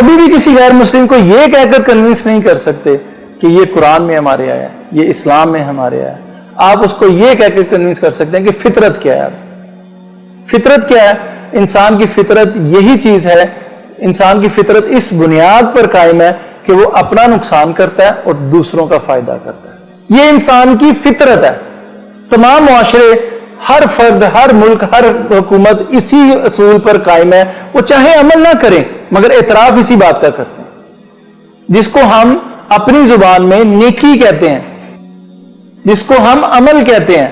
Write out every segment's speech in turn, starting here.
کبھی بھی کسی غیر مسلم کو یہ کہہ کر کنونس نہیں کر سکتے کہ یہ قرآن میں ہمارے آیا ہے، یہ اسلام میں ہمارے آیا ہے۔ آپ اس کو یہ کہہ کر کنونس کر سکتے ہیں کہ فطرت کیا ہے۔ فطرت کیا ہے؟ انسان کی فطرت یہی چیز ہے، انسان کی فطرت اس بنیاد پر قائم ہے کہ وہ اپنا نقصان کرتا ہے اور دوسروں کا فائدہ کرتا ہے۔ یہ انسان کی فطرت ہے۔ تمام معاشرے، ہر فرد، ہر ملک، ہر حکومت اسی اصول پر قائم ہے، وہ چاہے عمل نہ کریں مگر اعتراف اسی بات کا کرتے ہیں، جس کو ہم اپنی زبان میں نیکی کہتے ہیں، جس کو ہم عمل کہتے ہیں۔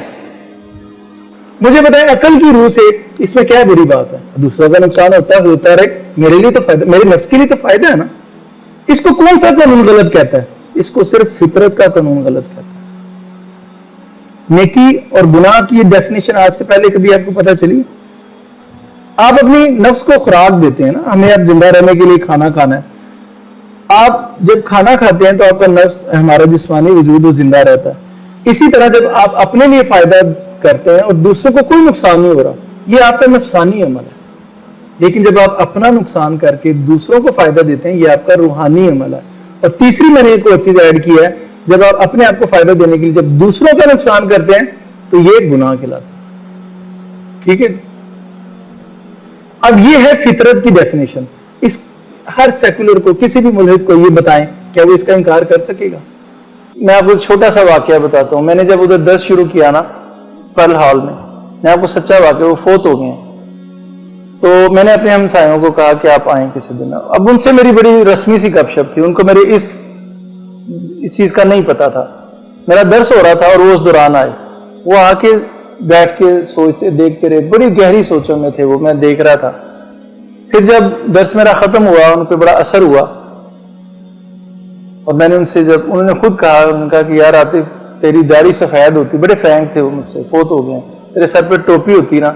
مجھے بتائیں عقل کی روح سے اس میں کیا بری بات ہے؟ دوسروں کا نقصان ہوتا رہے، میرے لیے تو فائدہ، میرے نفس کے لیے تو فائدہ ہے نا۔ اس کو کون سا قانون غلط کہتا ہے؟ اس کو صرف فطرت کا قانون غلط کہتا ہے۔ نیکی اور گناہ کی یہ ڈیفینیشن آج سے پہلے کبھی آپ کو پتہ چلی؟ آپ اپنی نفس کو خوراک دیتے ہیں نا، ہمیں اب زندہ رہنے کے لیے کھانا کھانا ہے۔ آپ جب کھانا کھاتے ہیں تو آپ کا نفس، ہمارا جسمانی وجود وہ زندہ رہتا ہے۔ اسی طرح جب آپ اپنے لیے فائدہ کرتے ہیں اور دوسروں کو کوئی نقصان نہیں ہو رہا، یہ آپ کا نفسانی عمل ہے۔ لیکن جب آپ اپنا نقصان کر کے دوسروں کو فائدہ دیتے ہیں، یہ آپ کا روحانی عمل ہے۔ اور تیسری میں نے ایک اور چیز ایڈ کی ہے، جب آپ اپنے آپ کو فائدہ دینے کے لیے جب دوسروں کا نقصان کرتے ہیں تو یہ گناہ کہلاتا ہے۔ ٹھیک ہے؟ اب یہ ہے فطرت کی ڈیفینیشن۔ اس ہر سیکولر کو، کسی بھی ملحد کو یہ بتائیں، کیا وہ اس کا انکار کر سکے گا؟ میں آپ کو ایک چھوٹا سا واقعہ بتاتا ہوں۔ میں نے جب ادھر درس شروع کیا نا پرل ہال میں آپ کو سچا واقعہ، وہ فوت ہو گئے ہیں، تو میں نے اپنے ہمسایوں کو کہا کہ آپ آئیں کسی دن۔ اب ان سے میری بڑی رسمی سی گپ شپ تھی، ان کو میرے اس چیز کا نہیں پتا تھا۔ میرا درس ہو رہا تھا اور وہ اس دوران آئے، وہ آ کے بیٹھ کے سوچتے دیکھتے رہے، بڑی گہری سوچوں میں تھے وہ، میں دیکھ رہا تھا۔ پھر جب درس میرا ختم ہوا، ان پہ بڑا اثر ہوا، اور میں نے ان سے جب انہوں نے خود کہا، انہوں نے کہا کہ یار عاطف تیری داڑھی سفید ہوتی، بڑے فرینک تھے وہ مجھ سے، فوت ہو گئے، تیرے سر پہ ٹوپی ہوتی نا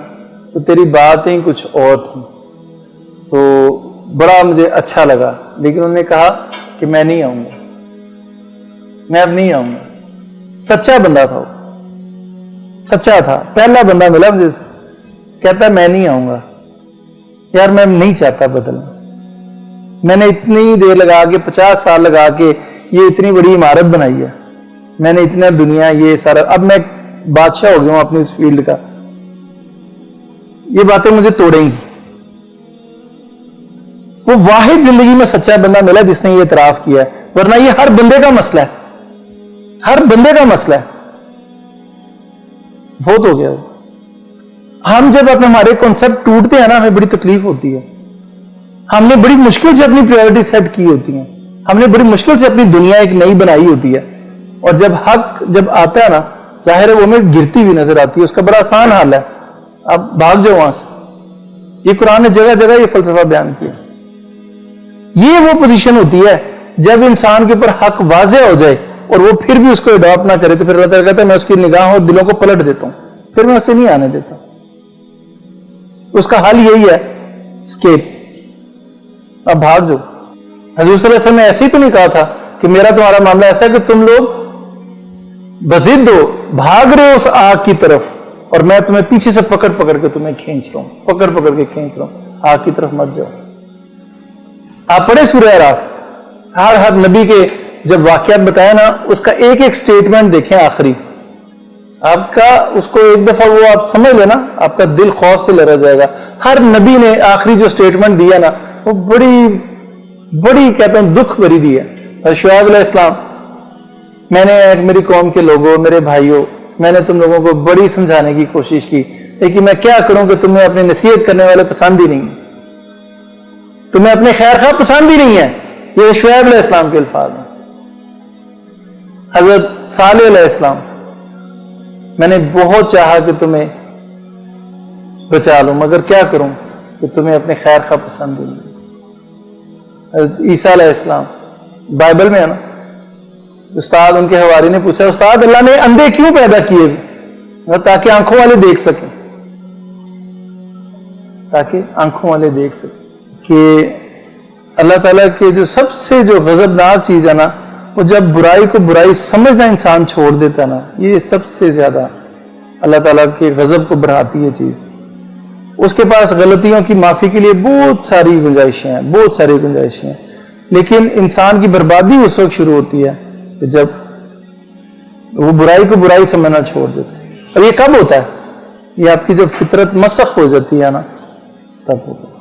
تو تیری باتیں کچھ اور تھیں، تو بڑا مجھے اچھا لگا، لیکن انہوں نے کہا کہ میں نہیں آؤں گا، میں اب نہیں آؤں گا۔ سچا بندہ تھا وہ، سچا تھا، پہلا بندہ ملا مجھے، کہتا ہے میں نہیں آؤں گا۔ یار میں نہیں چاہتا بدلنا، میں نے اتنی دیر لگا کے 50 سال لگا کے یہ اتنی بڑی عمارت بنائی ہے، میں نے اتنا دنیا یہ سارا، اب میں بادشاہ ہو گیا ہوں اپنی اس فیلڈ کا، یہ باتیں مجھے توڑیں گی۔ وہ واحد زندگی میں سچا بندہ ملا جس نے یہ اعتراف کیا ہے، ورنہ یہ ہر بندے کا مسئلہ ہے، ہر بندے کا مسئلہ ہے۔ بہت ہو گیا وہ۔ ہم جب اپنے ہمارے کانسیپٹ ٹوٹتے ہیں نا، ہمیں بڑی تکلیف ہوتی ہے۔ ہم نے بڑی مشکل سے اپنی پریورٹی سیٹ کی ہوتی ہیں، ہم نے بڑی مشکل سے اپنی دنیا ایک نئی بنائی ہوتی ہے، اور جب حق جب آتا ہے نا، ظاہر ہے وہ ہمیں گرتی ہوئی نظر آتی ہے، اس کا بڑا آسان حال ہے، اب بھاگ جاؤ وہاں سے۔ یہ قرآن نے جگہ جگہ یہ فلسفہ بیان کیا۔ یہ وہ پوزیشن ہوتی ہے جب انسان کے اوپر حق واضح ہو جائے اور وہ پھر بھی اس کو اڈاپٹ نہ کرے، تو پھر اللہ تعالیٰ کہتا ہے میں اس کی نگاہوں اور دلوں کو پلٹ دیتا ہوں، پھر میں اسے نہیں آنے دیتا۔ اس کا حل یہی ہے، اسکیپ، اب بھاگ جاؤ۔ حضور صلی اللہ علیہ وسلم نے ایسے ہی تو نہیں کہا تھا کہ میرا تمہارا معاملہ ایسا ہے کہ تم لوگ بضد ہو، بھاگ رہے ہو اس آگ کی طرف، اور میں تمہیں پیچھے سے پکڑ پکڑ کے تمہیں کھینچ رہا ہوں، پکڑ پکڑ کے کھینچ رہا ہوں، آگ کی طرف مت جاؤ۔ آپ پڑھیں سورہ اعراف، ہر نبی کے جب واقعات بتایا نا، اس کا ایک ایک سٹیٹمنٹ دیکھیں آخری، آپ کا اس کو ایک دفعہ وہ آپ سمجھ لینا، آپ کا دل خوف سے لرز جائے گا۔ ہر نبی نے آخری جو سٹیٹمنٹ دیا نا، وہ بڑی کہتا ہوں دکھ بھری دی ہے۔ شعیب علیہ السلام، میں نے میری قوم کے لوگوں، میرے بھائیوں، میں نے تم لوگوں کو بڑی سمجھانے کی کوشش کی، لیکن میں کیا کروں کہ تمہیں اپنی نصیحت کرنے والے پسند ہی نہیں ہیں، تمہیں اپنے خیر خواہ پسند ہی نہیں ہے۔ یہ شعیب علیہ السلام کے الفاظ ہیں۔ حضرت صالح علیہ السلام، میں نے بہت چاہا کہ تمہیں بچا لوں، مگر کیا کروں کہ تمہیں اپنے خیر خواہ پسند ہی نہیں۔ حضرت عیسیٰ علیہ السلام، بائبل میں ہے نا، استاد ان کے حواری نے پوچھا، استاد اللہ نے اندھے کیوں پیدا کیے؟ تاکہ آنکھوں والے دیکھ سکیں، تاکہ آنکھوں والے دیکھ سکیں کہ اللہ تعالیٰ کے جو سب سے جو غضبناک چیز ہے نا، وہ جب برائی کو برائی سمجھنا انسان چھوڑ دیتا ہے نا، یہ سب سے زیادہ اللہ تعالیٰ کے غضب کو بڑھاتی ہے چیز۔ اس کے پاس غلطیوں کی معافی کے لیے بہت ساری گنجائشیں ہیں، بہت ساری گنجائشیں ہیں، لیکن انسان کی بربادی اس وقت شروع ہوتی ہے کہ جب وہ برائی کو برائی سمجھنا چھوڑ دیتا ہے۔ اور یہ کب ہوتا ہے؟ یہ آپ کی جب فطرت مسخ ہو جاتی ہے نا، تب ہوتا ہے۔